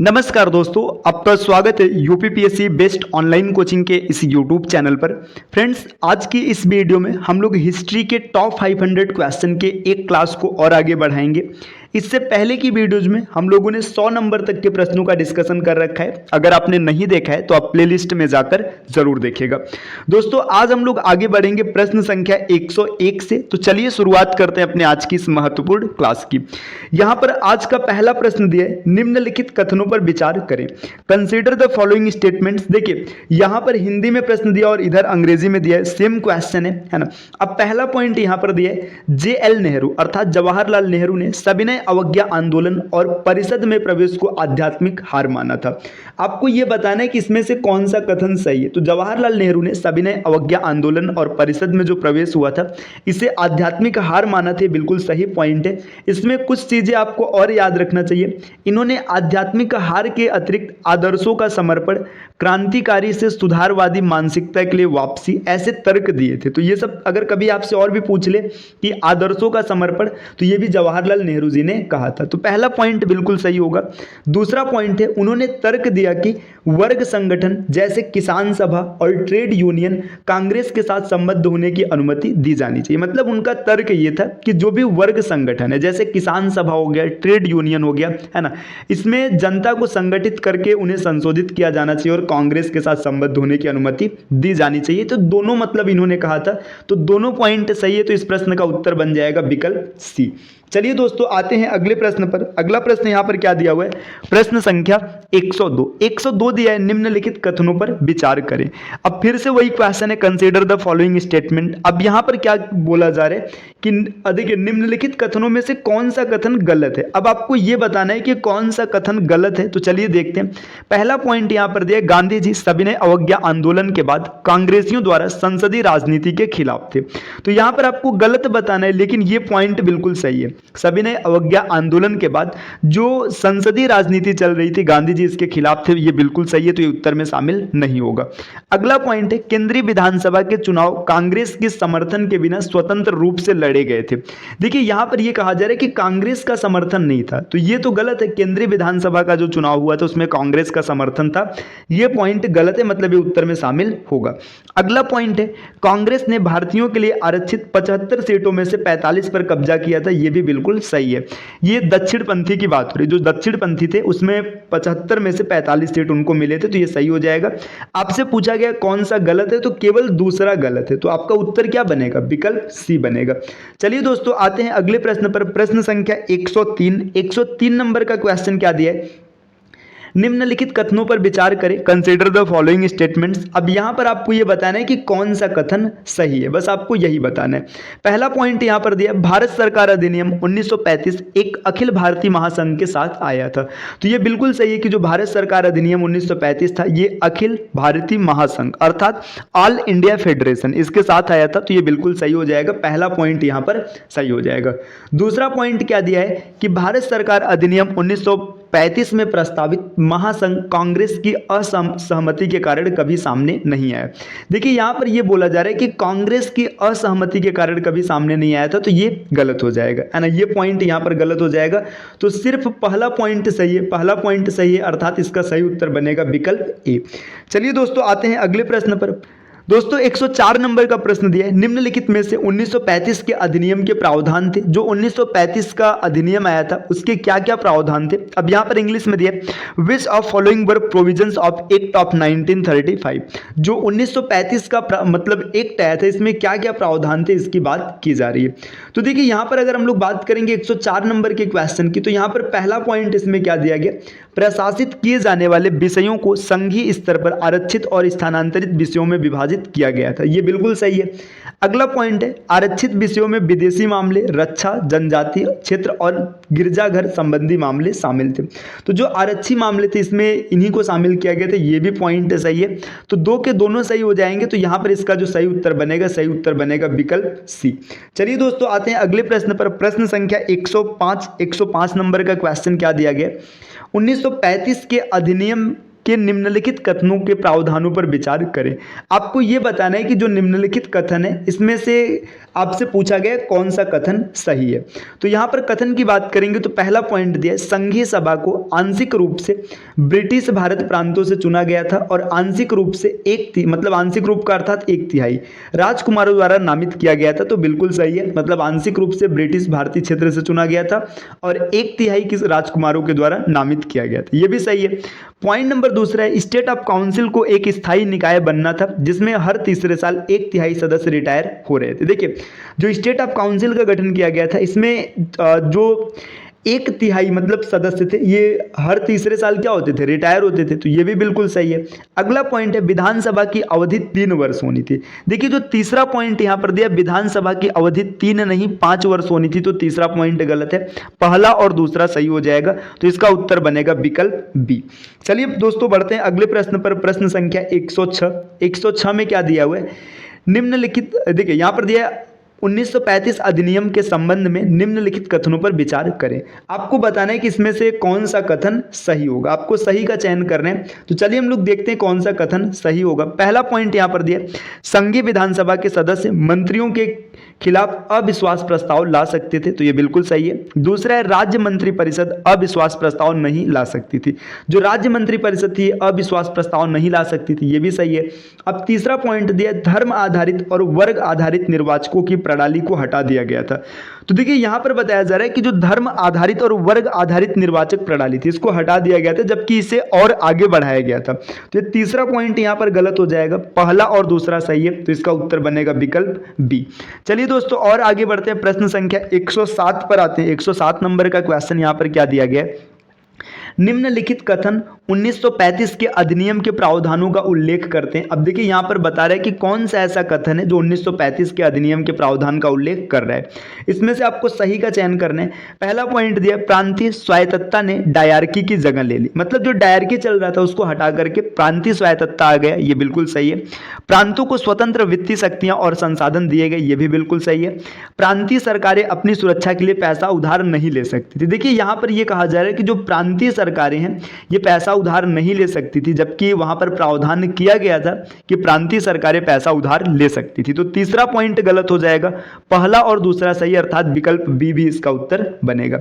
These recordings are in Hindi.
नमस्कार दोस्तों, आपका स्वागत है यूपीपीएससी बेस्ट ऑनलाइन कोचिंग के इस यूट्यूब चैनल पर। फ्रेंड्स, आज की इस वीडियो में हम लोग हिस्ट्री के टॉप 500 क्वेश्चन के एक क्लास को और आगे बढ़ाएंगे। इससे पहले की वीडियोज में हम लोगों ने 100 नंबर तक के प्रश्नों का डिस्कशन कर रखा है। अगर आपने नहीं देखा है तो आप प्लेलिस्ट में जाकर जरूर देखिएगा। दोस्तों, आज हम लोग आगे बढ़ेंगे प्रश्न संख्या 101 से। तो चलिए शुरुआत करते हैं अपने आज की इस महत्वपूर्ण क्लास की। यहाँ पर आज का पहला प्रश्न दिया है, निम्नलिखित कथनों पर विचार करें। Consider the following statements. देखिए, यहाँ पर हिंदी में प्रश्न दिया और इधर अंग्रेजी में दिया है, सेम क्वेश्चन है ना। अब पहला पॉइंट यहाँ पर दिया है, JL नेहरू अर्थात जवाहरलाल नेहरू ने सविनय अवज्ञा आंदोलन और परिषद में प्रवेश को आध्यात्मिक हार माना था। आपको यह बताना है कि इसमें से कौन सा कथन सही है। तो जवाहरलाल नेहरू ने सविनय अवज्ञा आंदोलन और परिषद में जो प्रवेश हुआ था इसे आध्यात्मिक हार माना था, बिल्कुल सही पॉइंट है। इसमें कुछ चीजें आपको और याद रखना चाहिए। इन्होंने आध्यात्मिक हार के अतिरिक्त आदर्शों का समर्पण, क्रांतिकारी से सुधारवादी मानसिकता के लिए वापसी, ऐसे तर्क दिए थे। तो ये सब अगर कभी आपसे और भी पूछ ले कि आदर्शों का समर्पण, तो ये भी जवाहरलाल नेहरू जी ने कहा था। तो पहला पॉइंट बिल्कुल सही होगा। दूसरा पॉइंट है, उन्होंने तर्क दिया कि वर्ग संगठन जैसे किसान सभा और ट्रेड यूनियन कांग्रेस के साथ संबद्ध होने की अनुमति दी जानी चाहिए। मतलब उनका तर्क ये था कि जो भी वर्ग संगठन है, जैसे किसान सभा हो गया, ट्रेड यूनियन हो गया, है ना, इसमें जनता को संगठित करके उन्हें संशोधित किया जाना चाहिए और कांग्रेस के साथ संबद्ध होने की अनुमति दी जानी चाहिए। तो दोनों मतलब इन्होंने कहा था। तो दोनों पॉइंट सही है। तो इस प्रश्न का उत्तर बन जाएगा विकल्प सी। चलिए दोस्तों, आते हैं अगले प्रश्न पर। अगला प्रश्न यहां पर क्या दिया हुआ है, प्रश्न संख्या 102 दिया है, निम्नलिखित कथनों पर विचार करें। अब फिर से वही क्वेश्चन है, कंसीडर द फॉलोइंग स्टेटमेंट। अब यहां पर क्या बोला जा रहा है कि देखिए, निम्नलिखित कथनों में से कौन सा कथन गलत है। अब आपको यह बताना है कि कौन सा कथन गलत है। तो चलिए देखते हैं। पहला पॉइंट यहां पर दिया, गांधी जी सविनय अवज्ञा आंदोलन के बाद कांग्रेसियों द्वारा संसदीय राजनीति के खिलाफ थे। तो यहां पर आपको गलत बताना है, लेकिन यह पॉइंट बिल्कुल सही है। सविनय अवज्ञा आंदोलन के बाद जो संसदीय राजनीति चल रही थी, गांधी जी इसके खिलाफ थे, ये बिल्कुल सही है। तो ये उत्तर में शामिल नहीं होगा। अगला पॉइंट है, केंद्रीय विधानसभा के चुनाव कांग्रेस के समर्थन के बिना स्वतंत्र रूप से लड़े गए थे। देखिए, यहां पर यह कहा जा रहा है कि कांग्रेस का समर्थन नहीं था, तो ये तो गलत है। केंद्रीय विधानसभा का जो चुनाव हुआ था उसमें कांग्रेस का समर्थन था, यह पॉइंट गलत है, मतलब ये उत्तर में शामिल होगा। अगला पॉइंट है, कांग्रेस ने भारतीयों के लिए आरक्षित 75 सीटों में से 45 पर कब्जा किया था, यह भी बिल्कुल सही है। ये दक्षिण पंथी की बात हो रही है। जो दक्षिण पंथी थे उसमें 75 में से 45 सीट उनको मिले थे, तो ये सही हो जाएगा। आपसे पूछा गया कौन सा गलत है, तो केवल दूसरा गलत है। तो आपका उत्तर क्या बनेगा, विकल्प सी बनेगा। चलिए दोस्तों, आते हैं अगले प्रश्न पर। प्रश्न संख्या 103 नंबर का क्वेश्चन क्या दिया है, निम्नलिखित कथनों पर विचार करें। Consider the following statements. अब यहां पर आपको यह बताना है कि कौन सा कथन सही है, बस आपको यही बताना है। पहला पॉइंट यहां पर दिया, भारत सरकार अधिनियम 1935 एक अखिल भारतीय महासंघ के साथ आया था। तो यह बिल्कुल सही है कि जो भारत सरकार अधिनियम 1935 था, यह अखिल भारतीय महासंघ अर्थात ऑल इंडिया फेडरेशन, इसके साथ आया था। तो यह बिल्कुल सही हो जाएगा। पहला पॉइंट यहां पर सही हो जाएगा। दूसरा पॉइंट क्या दिया है कि भारत सरकार अधिनियम 1935 में प्रस्तावित महासंघ कांग्रेस की असहमति के कारण कभी सामने नहीं आया। देखिए, यहां पर यह बोला जा रहा है कि कांग्रेस की असहमति के कारण कभी सामने नहीं आया था, तो यह गलत हो जाएगा, है ना। यह पॉइंट यहां पर गलत हो जाएगा। तो सिर्फ पहला पॉइंट सही है, पहला पॉइंट सही है, अर्थात इसका सही उत्तर बनेगा विकल्प ए। चलिए दोस्तों, आते हैं अगले प्रश्न पर। दोस्तों, 104 नंबर का प्रश्न दिया है, निम्नलिखित में से 1935 के अधिनियम के प्रावधान थे। जो 1935 का अधिनियम आया था उसके क्या क्या प्रावधान थे। अब यहां पर इंग्लिश में दिया, which of following were provisions of act of 1935। जो 1935 का मतलब एक्ट आया था, इसमें क्या क्या प्रावधान थे, इसकी बात की जा रही है। तो देखिए, यहां पर अगर हम लोग बात करेंगे 104 नंबर के क्वेश्चन की, तो यहां पर पहला पॉइंट इसमें क्या दिया गया, प्रशासित किए जाने वाले विषयों को संघीय स्तर पर आरक्षित और स्थानांतरित विषयों में विभाजित किया गया था। यह बिल्कुल सही है। अगला पॉइंट है, आरक्षित विषयों में विदेशी मामले, रक्षा, जनजातीय क्षेत्र और गिरजाघर संबंधी मामले शामिल थे। तो जो आरक्षी मामले थे इसमें इन्हीं को शामिल किया गया था, यह भी पॉइंट सही है। तो दो के दोनों सही हो जाएंगे। तो यहां पर इसका जो सही उत्तर बनेगा, सही उत्तर बनेगा विकल्प सी। चलिए दोस्तों, आते हैं अगले प्रश्न पर। प्रश्न संख्या 105 नंबर का क्वेश्चन क्या दिया गया, 1935 के अधिनियम के निम्नलिखित कथनों के प्रावधानों पर विचार करें। आपको यह बताना है कि जो निम्नलिखित कथन है इसमें से आपसे पूछा गया कौन सा कथन सही है। तो यहां पर कथन की बात करेंगे तो पहला पॉइंट दिया है, संघीय सभा को आंशिक रूप से ब्रिटिश भारत प्रांतों से चुना गया था और आंशिक रूप से मतलब आंशिक रूप का अर्थात 1/3 राजकुमारों द्वारा नामित किया गया था। तो बिल्कुल सही है, मतलब आंशिक रूप से ब्रिटिश भारतीय क्षेत्र से चुना गया था और 1/3 किस राजकुमारों के द्वारा नामित किया गया था, यह भी सही है। पॉइंट नंबर दूसरा है, स्टेट ऑफ काउंसिल को एक स्थायी निकाय बनना था जिसमें हर तीसरे साल 1/3 सदस्य रिटायर हो रहे थे। देखिए जो स्टेट ऑफ काउंसिल का गठन किया गया था इसमें जो 1/3 मतलब सदस्य थे ये हर तीसरे साल क्या होते थे, रिटायर होते थे। तो ये भी बिल्कुल सही है। अगला पॉइंट है, विधानसभा की अवधि 3 वर्ष होनी थी। देखिए जो तीसरा पॉइंट यहां पर दिया, विधानसभा की अवधि 3 नहीं 5 वर्ष होनी थी, तो तीसरा पॉइंट गलत है, पहला और दूसरा सही हो जाएगा। तो इसका उत्तर बनेगा विकल्प बी। चलिए दोस्तों बढ़ते हैं अगले प्रश्न पर, प्रश्न संख्या 106। 106 में क्या दिया हुआ है, निम्नलिखित, देखिए यहां पर दिया 1935 अधिनियम के संबंध में निम्नलिखित कथनों पर विचार करें। आपको बताना है कि इसमें से कौन सा कथन सही होगा, आपको सही का चयन करना है। तो चलिए हम लोग देखते हैं कौन सा कथन सही होगा। पहला पॉइंट यहां पर दिया, संघीय विधानसभा के सदस्य मंत्रियों के खिलाफ अविश्वास प्रस्ताव ला सकते थे, तो यह बिल्कुल सही है। दूसरा है, राज्य मंत्री परिषद अविश्वास प्रस्ताव नहीं ला सकती थी। जो राज्य मंत्री परिषद थी अविश्वास प्रस्ताव नहीं ला सकती थी, यह भी सही है। अब तीसरा पॉइंट दिया, धर्म आधारित और वर्ग आधारित निर्वाचकों की प्रणाली को हटा दिया गया था। तो देखिए यहां पर बताया जा रहा है कि जो धर्म आधारित और वर्ग आधारित निर्वाचक प्रणाली थी इसको हटा दिया गया था, जबकि इसे और आगे बढ़ाया गया था। तो ये तीसरा पॉइंट यहां पर गलत हो जाएगा, पहला और दूसरा सही है, तो इसका उत्तर बनेगा विकल्प बी। चलिए दोस्तों और आगे बढ़ते हैं, प्रश्न संख्या 107 पर आते हैं। 107 नंबर का क्वेश्चन यहां पर क्या दिया गया है, निम्नलिखित कथन 1935 के अधिनियम के प्रावधानों का उल्लेख करते हैं। अब देखिए यहां पर बता रहा है कि कौन सा ऐसा कथन है जो 1935 के अधिनियम के प्रावधान का उल्लेख कर रहा है। इसमें से आपको सही का चयन करना है। पहला पॉइंट दिया, प्रांतीय स्वायत्तता ने डायरकी की जगह ले ली, मतलब जो डायरकी चल रहा था उसको हटा करके प्रांतीय स्वायत्तता आ गया, ये बिल्कुल सही है। प्रांतों को स्वतंत्र वित्तीय शक्तियां और संसाधन दिए गए, ये भी बिल्कुल सही है। प्रांतीय सरकारें अपनी सुरक्षा के लिए पैसा उधार नहीं ले सकती थी। देखिए यहां पर यह कहा जा रहा है कि जो प्रांतीय सरकारें हैं ये पैसा उधार नहीं ले सकती थी, जबकि वहां पर प्रावधान किया गया था कि प्रांतीय सरकारें पैसा उधार ले सकती थी। तो तीसरा पॉइंट गलत हो जाएगा, पहला और दूसरा सही, अर्थात विकल्प बी भी इसका उत्तर बनेगा।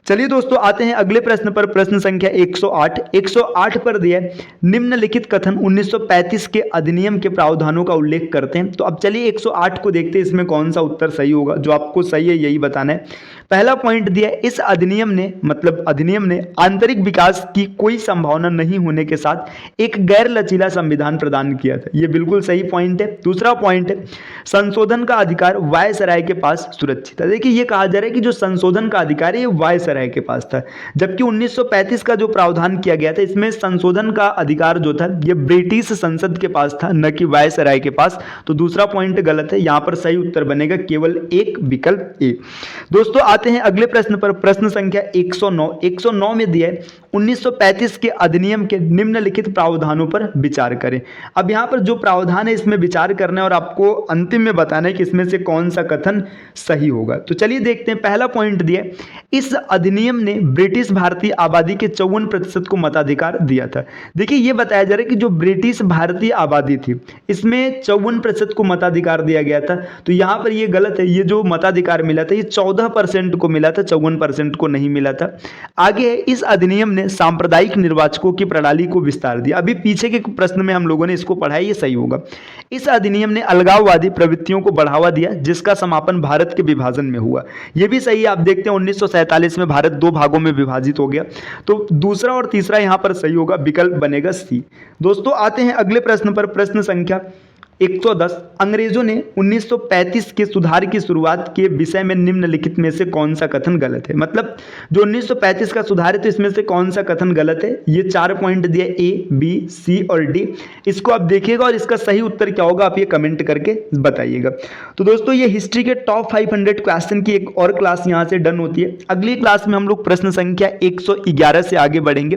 चलिए दोस्तों आते हैं अगले प्रश्न पर, प्रश्न संख्या 108। 108 पर दिया निम्नलिखित कथन 1935 के अधिनियम के प्रावधानों का उल्लेख करते हैं। तो अब चलिए 108 को देखते हैं इसमें कौन सा उत्तर सही होगा, जो आपको सही है यही बताना है। पहला पॉइंट दिया, इस अधिनियम ने, मतलब अधिनियम ने आंतरिक विकास की कोई संभावना नहीं होने के साथ एक गैर लचीला संविधान प्रदान किया था, यह बिल्कुल सही पॉइंट है। दूसरा पॉइंट है, संशोधन का अधिकार वायसराय के पास सुरक्षित है। देखिए यह कहा जा रहा है कि जो संशोधन का अधिकार है ये वायसराय के पास था, जबकि 1935 का जो प्रावधान किया गया था इसमें संशोधन का अधिकार जो था ये ब्रिटिश संसद के पास था, न कि वायसराय के पास। तो दूसरा पॉइंट गलत है, यहां पर सही उत्तर बनेगा केवल एक, विकल्प ए। दोस्तों आते हैं अगले प्रश्न पर, प्रश्न संख्या 109। 109 में दिया है 1935 के अधिनियम के निम्नलिखित प्रावधानों पर विचार करें। अब यहां पर जो प्रावधान है इसमें विचार करना है और आपको अंतिम में बताना है कि इसमें से कौन सा कथन सही होगा। तो चलिए देखते हैं। पहला पॉइंट दिया, इस अधिनियम ने ब्रिटिश भारतीय आबादी के 54% को मताधिकार दिया था। देखिए यह बताया जा रहा है कि जो ब्रिटिश भारतीय आबादी थी इसमें 54% को मताधिकार दिया गया था। तो यहां पर यह गलत है, ये जो मताधिकार मिला था ये 14% को मिला था, 54% को नहीं मिला था। आगे इस अधिनियम ने सांप्रदायिक निर्वाचकों की प्रणाली को विस्तार दिया। अभी पीछे के प्रश्न में हम लोगों ने इसको पढ़ा है, ये सही होगा। इस अधिनियम ने अलगाववादी प्रवृत्तियों को बढ़ावा दिया जिसका समापन भारत के विभाजन में हुआ, यह भी सही है। आप देखते हैं 1947 में भारत 2 भागों में विभाजित हो गया। तो दूसरा और तीसरा यहां पर सही होगा, विकल्प बनेगा सी। दोस्तों आते हैं अगले प्रश्न पर, प्रश्न संख्या 110। अंग्रेजों ने 1935 के सुधार की शुरुआत के विषय में निम्नलिखित में से कौन सा कथन गलत है। मतलब जो 1935 का सुधार है तो इसमें से कौन सा कथन गलत है। ये 4 पॉइंट दिए, ए, बी, सी और डी। इसको आप देखिएगा और इसका सही उत्तर क्या होगा आप ये कमेंट करके बताइएगा। तो दोस्तों ये हिस्ट्री के टॉप 500 क्वेश्चन की एक और क्लास यहाँ से डन होती है। अगली क्लास में हम लोग प्रश्न संख्या 111 से आगे बढ़ेंगे।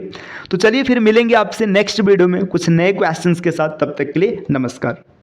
तो चलिए फिर मिलेंगे आपसे नेक्स्ट वीडियो में कुछ नए क्वेश्चंस के साथ। तब तक के लिए नमस्कार।